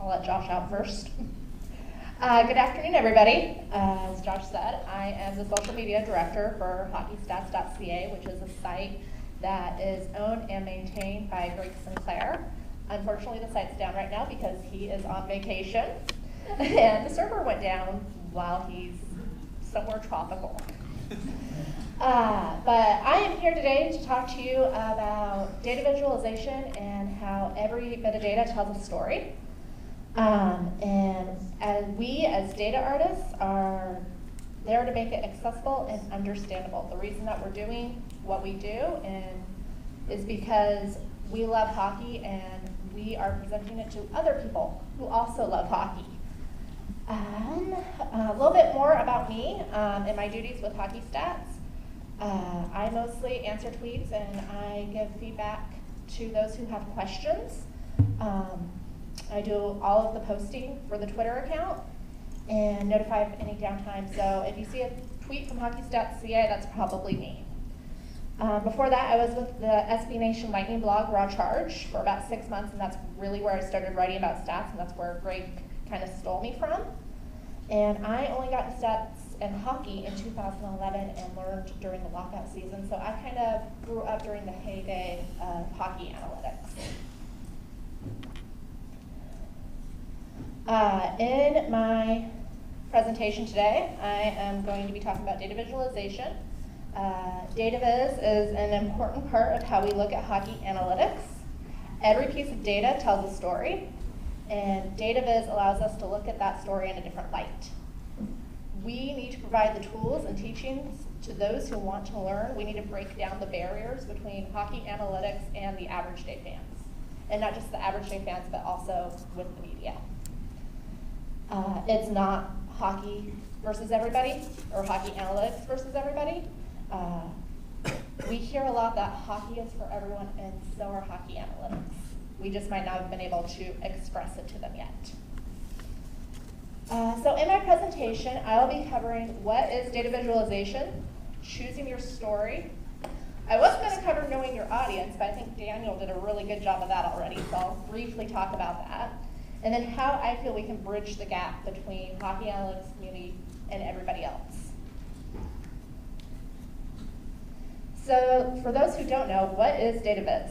I'll let Josh out first. Good afternoon, everybody. As Josh said, I am the social media director for hockeystats.ca, which is a site that is owned and maintained by Greg Sinclair. Unfortunately, the site's down right now because he is on vacation, and the server went down while he's somewhere tropical. But I am here today to talk to you about data visualization and how every bit of data tells a story. And we as data artists are there to make it accessible and understandable. The reason that we're doing what we do is because we love hockey and we are presenting it to other people who also love hockey. A little bit more about me and my duties with Hockey Stats. I mostly answer tweets and I give feedback to those who have questions. I do all of the posting for the Twitter account and notify of any downtime. So if you see a tweet from hockeystats.ca, that's probably me. Before that, I was with the SB Nation Lightning blog, Raw Charge, for about 6 months, and that's really where I started writing about stats, and that's where Greg kind of stole me from. And I only got into stats and hockey in 2011 and learned during the lockout season, so I kind of grew up during the heyday of hockey analytics. In my presentation today, I am going to be talking about data visualization. Data viz is an important part of how we look at hockey analytics. Every piece of data tells a story, and data viz allows us to look at that story in a different light. We need to provide the tools and teachings to those who want to learn. We need to break down the barriers between hockey analytics and the average day fans. And not just the average day fans, but also with the media. It's not hockey versus everybody, or hockey analytics versus everybody. We hear a lot that hockey is for everyone, and so are hockey analytics. We just might not have been able to express it to them yet. So in my presentation, I'll be covering what is data visualization, choosing your story. I was going to cover knowing your audience, but I think Daniel did a really good job of that already, so I'll briefly talk about that. And then how I feel we can bridge the gap between hockey analytics community and everybody else. So for those who don't know, what is data viz?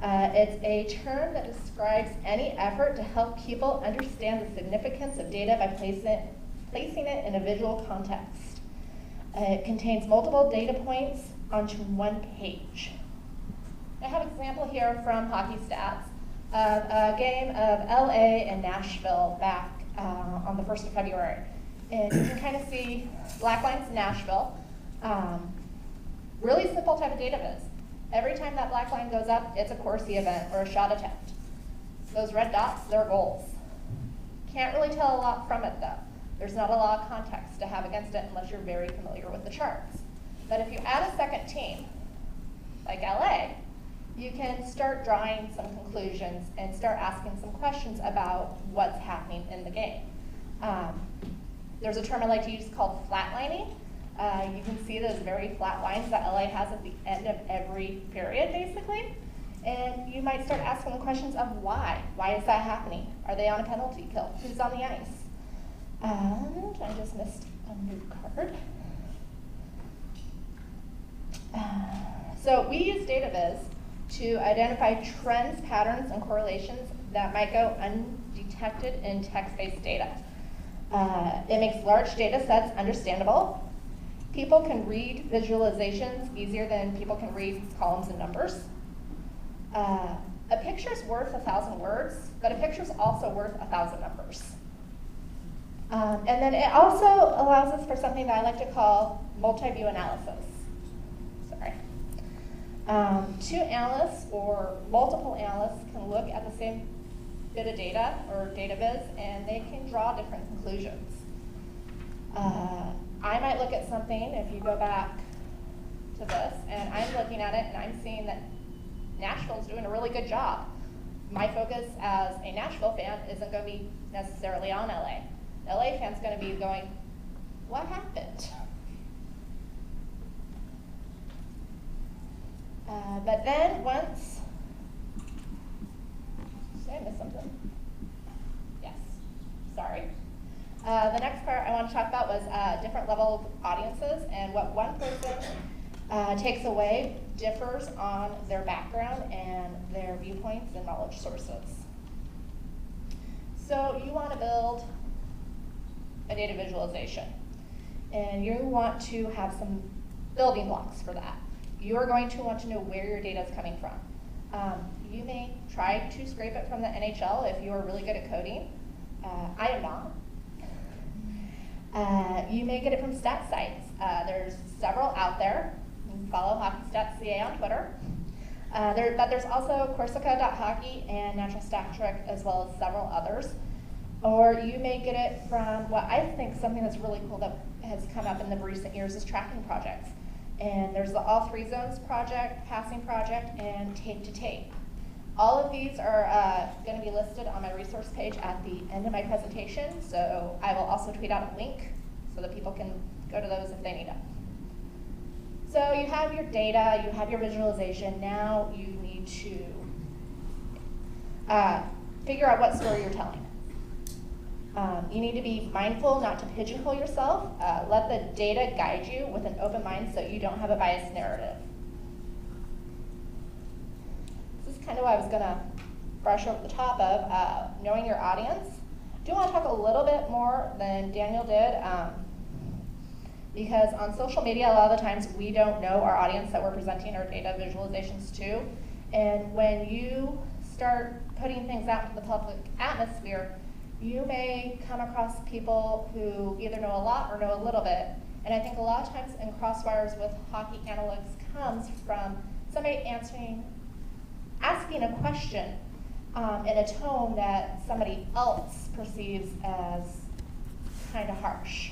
It's a term that describes any effort to help people understand the significance of data by placing it in a visual context. It contains multiple data points onto one page. I have an example here from Hockey Stats of a game of LA and Nashville back on the 1st of February. And you can kind of see black lines in Nashville. Really simple type of data viz. Every time that black line goes up, it's a Corsi event or a shot attempt. Those red dots, they're goals. Can't really tell a lot from it though. There's not a lot of context to have against it unless you're very familiar with the charts. But if you add a second team, like LA, you can start drawing some conclusions and start asking some questions about what's happening in the game. There's a term I like to use called flatlining. You can see those very flat lines that LA has at the end of every period, basically. And you might start asking the questions of why. Why is that happening? Are they on a penalty kill? Who's on the ice? And I just missed a new card. So we use data viz to identify trends, patterns, and correlations that might go undetected in text-based data. It makes large data sets understandable. People can read visualizations easier than people can read columns and numbers. A picture's worth 1,000 words, but a picture's also worth 1,000 numbers. And then it also allows us for something that I like to call multi-view analysis. Sorry. Two analysts or multiple analysts can look at the same bit of data or data viz, and they can draw different conclusions. I might look at something, if you go back to this, and I'm looking at it and I'm seeing that Nashville's doing a really good job. My focus as a Nashville fan isn't going to be necessarily on LA. The LA fan's going to be going, what happened? But then once, did I miss something? sorry. The next part I want to talk about was different level of audiences, and what one person takes away differs on their background and their viewpoints and knowledge sources. So you want to build a data visualization, and you want to have some building blocks for that. You're going to want to know where your data is coming from. You may try to scrape it from the NHL if you are really good at coding. I am not. You may get it from stat sites. There's several out there. You can follow HockeyStats.ca on Twitter. But there's also Corsica.hockey and Natural Stat Trick, as well as several others. Or you may get it from what I think something that's really cool that has come up in the recent years is tracking projects. And there's the All Three Zones project, Passing project, and Tape to Tape. All of these are going to be listed on my resource page at the end of my presentation, so I will also tweet out a link so that people can go to those if they need them. So you have your data, you have your visualization, now you need to figure out what story you're telling. You need to be mindful not to pigeonhole yourself. Let the data guide you with an open mind so you don't have a biased narrative. This is kind of what I was going to brush over the top of, knowing your audience. I do want to talk a little bit more than Daniel did, because on social media, a lot of the times we don't know our audience that we're presenting our data visualizations to. And when you start putting things out into the public atmosphere, you may come across people who either know a lot or know a little bit. And I think a lot of times in crosswires with hockey analytics comes from somebody asking a question in a tone that somebody else perceives as kind of harsh.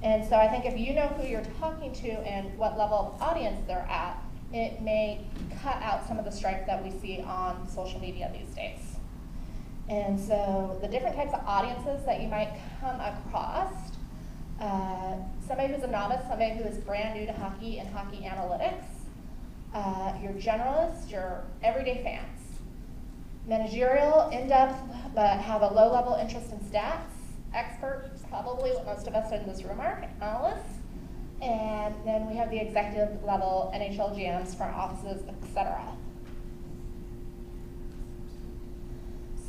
And so I think if you know who you're talking to and what level of audience they're at, it may cut out some of the strife that we see on social media these days. And so the different types of audiences that you might come across, somebody who's a novice, somebody who is brand new to hockey and hockey analytics, your generalists, your everyday fans, managerial, in-depth, but have a low-level interest in stats, experts, probably what most of us in this room are, analysts, and then we have the executive level NHL GMs, front offices, etc.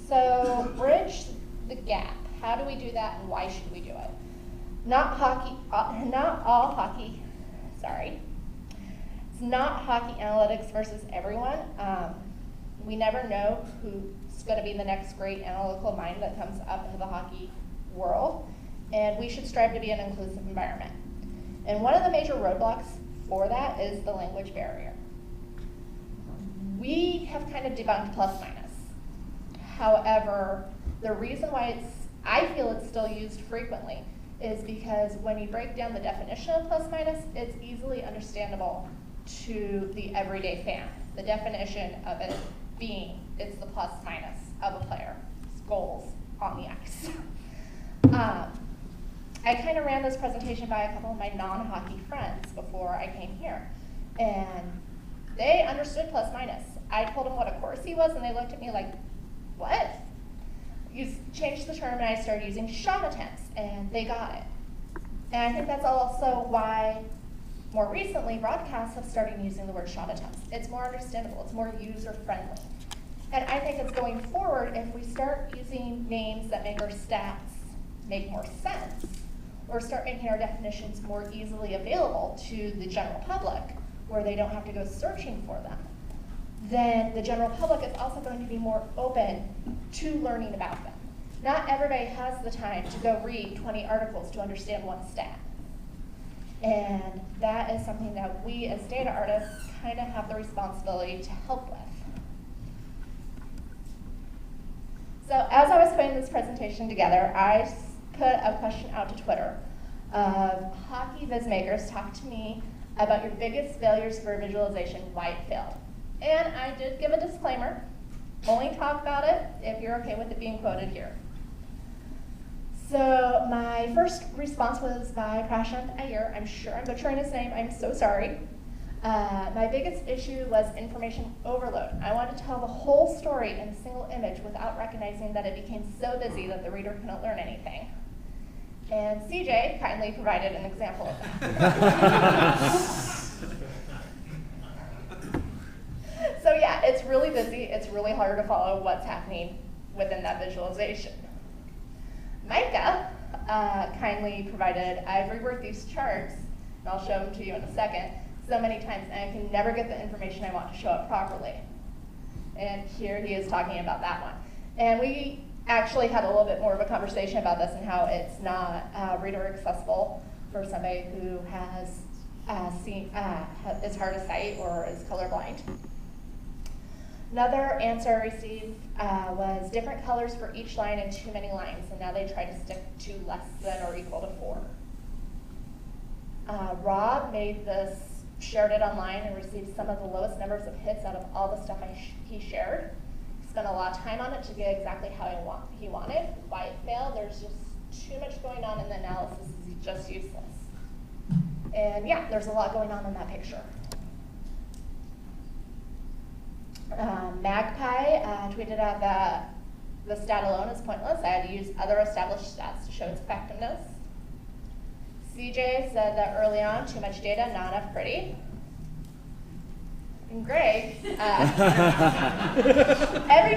So bridge the gap. How do we do that, and why should we do it? Not all hockey. Sorry. It's not hockey analytics versus everyone. We never know who's going to be the next great analytical mind that comes up into the hockey world, and we should strive to be an inclusive environment. And one of the major roadblocks for that is the language barrier. We have kind of debunked plus minus. However, the reason why I feel it's still used frequently is because when you break down the definition of plus minus, it's easily understandable to the everyday fan. The definition of it being it's the plus minus of a player's goals on the ice. I kind of ran this presentation by a couple of my non-hockey friends before I came here, and they understood plus minus. I told them what a Corsi was, and they looked at me like, what? You changed the term, and I started using shot attempts, and they got it. And I think that's also why, more recently, broadcasts have started using the word shot attempts. It's more understandable, it's more user-friendly. And I think it's going forward, if we start using names that make our stats make more sense, or start making our definitions more easily available to the general public, where they don't have to go searching for them, then the general public is also going to be more open to learning about them. Not everybody has the time to go read 20 articles to understand one stat. And that is something that we as data artists kind of have the responsibility to help with. So as I was putting this presentation together, I put a question out to Twitter of hockey viz makers, talk to me about your biggest failures for visualization, why it failed. And I did give a disclaimer, only talk about it if you're okay with it being quoted here. So my first response was by Prashant Iyer. I'm sure I'm butchering his name, I'm so sorry. My biggest issue was information overload. I wanted to tell the whole story in a single image without recognizing that it became so busy that the reader couldn't learn anything. And CJ kindly provided an example of that. So yeah, it's really busy. It's really hard to follow what's happening within that visualization. Micah kindly provided, I've reworked these charts, and I'll show them to you in a second, so many times, and I can never get the information I want to show up properly. And here he is talking about that one. And we actually had a little bit more of a conversation about this and how it's not reader accessible for somebody who has is hard of sight or is colorblind. Another answer I received was different colors for each line and too many lines, and now they try to stick to less than or equal to 4. Rob made this, shared it online, and received some of the lowest numbers of hits out of all the stuff he shared. He spent a lot of time on it to get exactly how he wanted. Why it failed, there's just too much going on in the analysis, it's just useless. And yeah, there's a lot going on in that picture. Magpie tweeted out that the stat alone is pointless. I had to use other established stats to show its effectiveness. CJ said that early on, too much data, not enough pretty. And Greg, every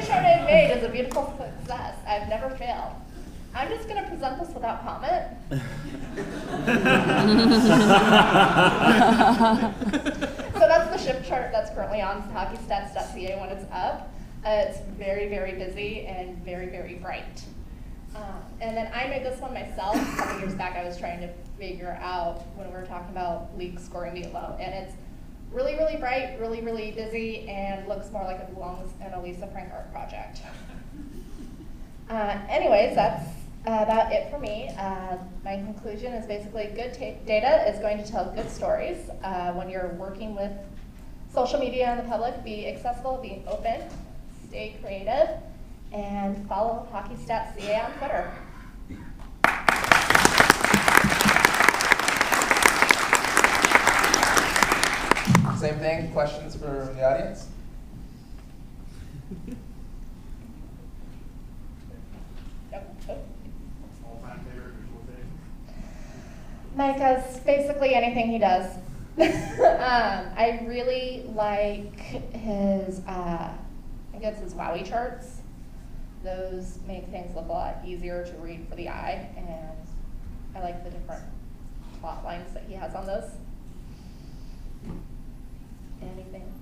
chart I've made is a beautiful success. I've never failed. I'm just going to present this without comment. So that's the shift chart that's currently on hockeystats.ca when it's up. It's very, very busy and very, very bright. And then I made this one myself. A couple years back I was trying to figure out when we were talking about league scoring being low. And it's really, really bright, really, really busy, and looks more like it belongs in a Lisa Frank art project. Anyways, that's about it for me. My conclusion is basically good data is going to tell good stories. When you're working with social media and the public, be accessible, be open, stay creative, and follow HockeyStats.ca on Twitter. Same thing, questions for the audience? Micah's basically anything he does. I really like his, I guess his Wowie charts. Those make things look a lot easier to read for the eye, and I like the different plot lines that he has on those. Anything?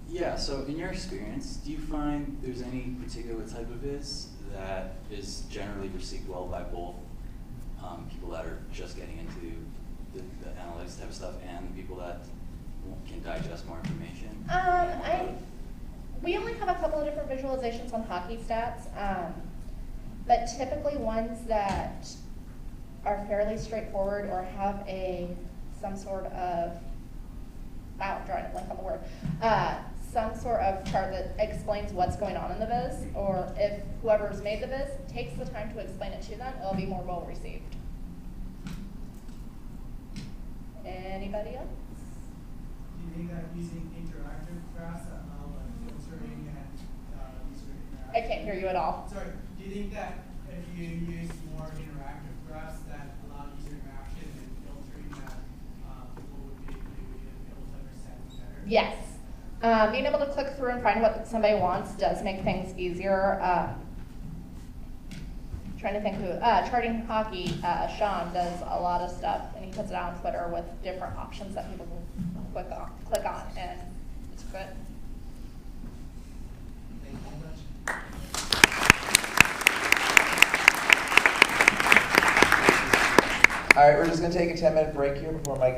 Yeah, so in your experience, do you find there's any particular type of viz that is generally received well by both people that are just getting into the analytics type of stuff and people that can digest more information? We only have a couple of different visualizations on hockey stats, but typically ones that are fairly straightforward or have some sort of, wow, I'm drawing a blank on the word, some sort of chart that explains what's going on in the viz, or if whoever's made the viz takes the time to explain it to them, it'll be more well received. Anybody else? Do you think that using interactive graphs that allow filtering and user interaction? I can't hear you at all. Sorry, do you think that if you use more interactive graphs that allow user interaction and filtering that people would be able to understand better? Yes. Being able to click through and find what somebody wants does make things easier. Trying to think who, Charting Hockey, Sean does a lot of stuff, and he puts it out on Twitter with different options that people can click on, and it's good. Thank you very much. All right, we're just going to take a 10-minute break here before Mike